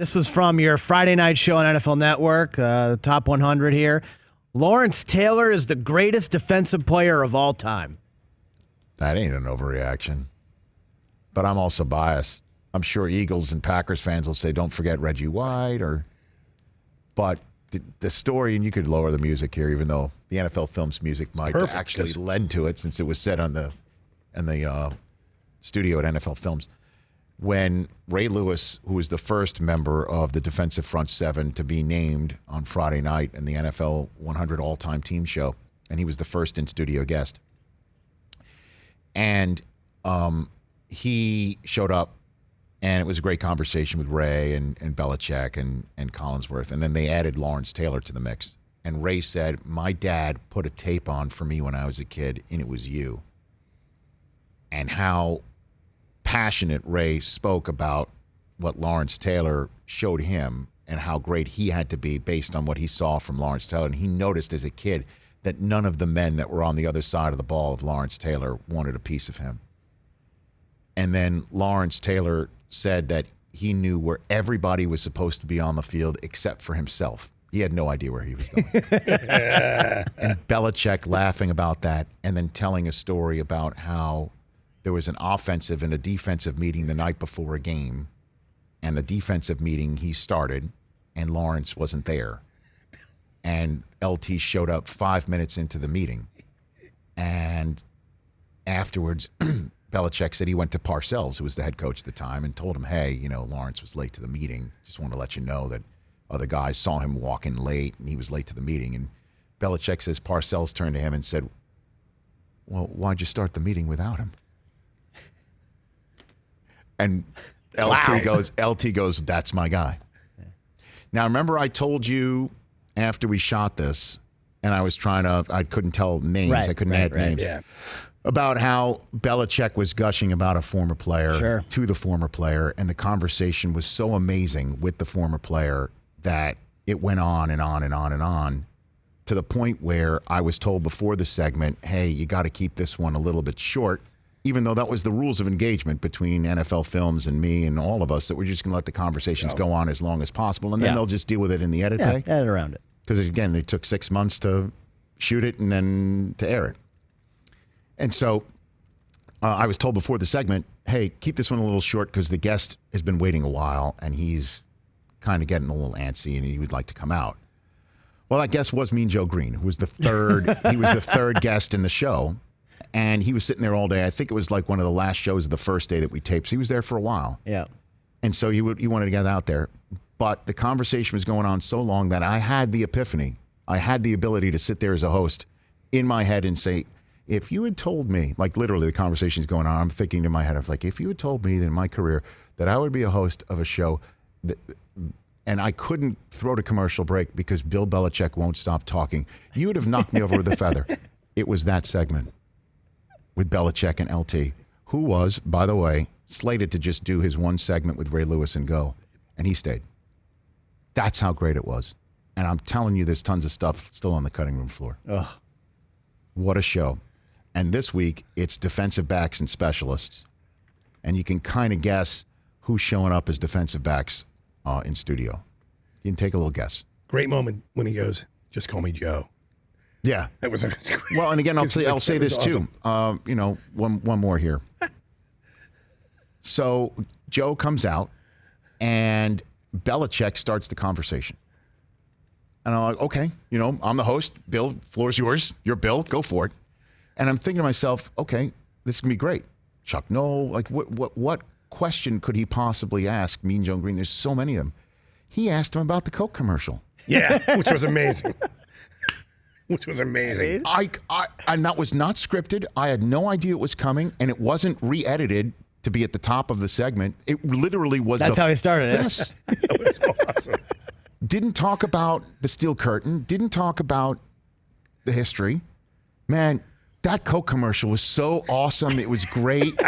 This was from your Friday night show on NFL Network, the Top 100 here. Lawrence Taylor is the greatest defensive player of all time. That ain't an overreaction. But I'm also biased. I'm sure Eagles and Packers fans will say, don't forget Reggie White. But the story, and you could lower the music here, even though the NFL Films music might actually lend to it since it was said in the studio at NFL Films. When Ray Lewis, who was the first member of the defensive front seven to be named on Friday night in the NFL 100 all-time team show, and he was the first in-studio guest. And he showed up, and it was a great conversation with Ray and Belichick and Collinsworth. And then they added Lawrence Taylor to the mix. And Ray said, my dad put a tape on for me when I was a kid, and it was you. And how passionate Ray spoke about what Lawrence Taylor showed him and how great he had to be based on what he saw from Lawrence Taylor. And he noticed as a kid that none of the men that were on the other side of the ball of Lawrence Taylor wanted a piece of him. And then Lawrence Taylor said that he knew where everybody was supposed to be on the field except for himself. He had no idea where he was going. And Belichick laughing about that and then telling a story about how there was an offensive and a defensive meeting the night before a game, and the defensive meeting he started, and Lawrence wasn't there. And LT showed up 5 minutes into the meeting. And afterwards, Belichick said he went to Parcells, who was the head coach at the time, and told him, hey, Lawrence was late to the meeting. Just wanted to let you know that other guys saw him walking late, and he was late to the meeting. And Belichick says Parcells turned to him and said, well, why'd you start the meeting without him? And LT goes, that's my guy. Now, remember I told you after we shot this, and I couldn't tell names. I couldn't add names. Yeah. About how Belichick was gushing about a former player to the former player, and the conversation was so amazing with the former player that it went on and on and on and on to the point where I was told before the segment, hey, you got to keep this one a little bit short, even though that was the rules of engagement between NFL Films and me and all of us, that we're just going to let the conversations go on as long as possible, and then they'll just deal with it in the edit bay. Edit around it. Because, again, it took 6 months to shoot it and then to air it. And so I was told before the segment, hey, keep this one a little short because the guest has been waiting a while, and he's kind of getting a little antsy, and he would like to come out. Well, that guest was Mean Joe Green, who was the third guest in the show. And he was sitting there all day. I think it was like one of the last shows of the first day that we taped. So he was there for a while. Yeah. And so he wanted to get out there. But the conversation was going on so long that I had the epiphany. I had the ability to sit there as a host in my head and say, if you had told me, like literally the conversation's going on, I'm thinking in my head, I was like, if you had told me that in my career that I would be a host of a show and I couldn't throw to commercial break because Bill Belichick won't stop talking, you would have knocked me over with a feather. It was that segment with Belichick and LT, who was, by the way, slated to just do his one segment with Ray Lewis and go, and he stayed. That's how great it was. And I'm telling you, there's tons of stuff still on the cutting room floor. Ugh. What a show. And this week, it's defensive backs and specialists. And you can kind of guess who's showing up as defensive backs in studio. You can take a little guess. Great moment when he goes, just call me Joe. Yeah. That was great. Well, and again, I'll say this awesome. Too. One more here. So Joe comes out, and Belichick starts the conversation. And I'm like, okay, I'm the host. Bill, floor's yours. You're Bill. Go for it. And I'm thinking to myself, okay, this is going to be great. Chuck Noll, like what question could he possibly ask Mean Joe Green? There's so many of them. He asked him about the Coke commercial. Yeah, which was amazing. And that was not scripted. I had no idea it was coming, and it wasn't re-edited to be at the top of the segment. It literally was. That's how he started it. Yes. That was awesome. Didn't talk about the steel curtain. Didn't talk about the history. Man, that Coke commercial was so awesome. It was great.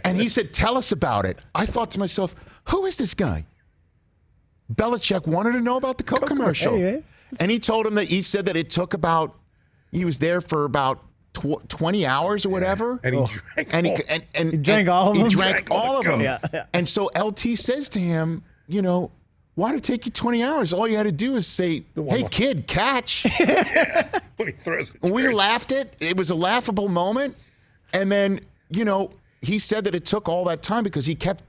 And he said, tell us about it. I thought to myself, who is this guy? Belichick wanted to know about the Coke commercial. Hey. And he told him that he said that it took he was there for about 20 hours or whatever. And he drank all of them. He drank all of them. Yeah. And so LT says to him, Why'd it take you 20 hours? All you had to do is say, hey, kid, catch. When he throws it. We laughed it. It was a laughable moment. And then, he said that it took all that time because he kept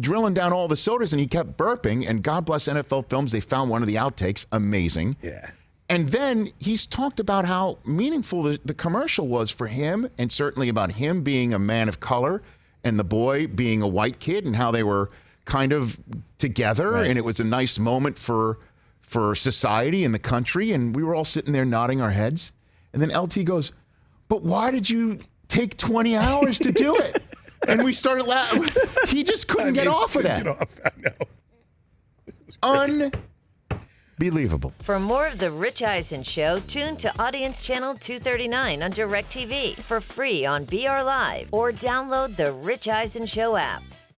drilling down all the sodas and he kept burping. And God bless NFL Films, they found one of the outtakes. Amazing. Yeah. And then he's talked about how meaningful the commercial was for him, and certainly about him being a man of color and the boy being a white kid, and how they were kind of together. Right. And it was a nice moment for society and the country. And we were all sitting there nodding our heads. And then LT goes, but why did you take 20 hours to do it? And we started laughing. He just couldn't get off of that. I know. Unbelievable. For more of The Rich Eisen Show, tune to Audience Channel 239 on DirecTV for free on BR Live, or download the Rich Eisen Show app.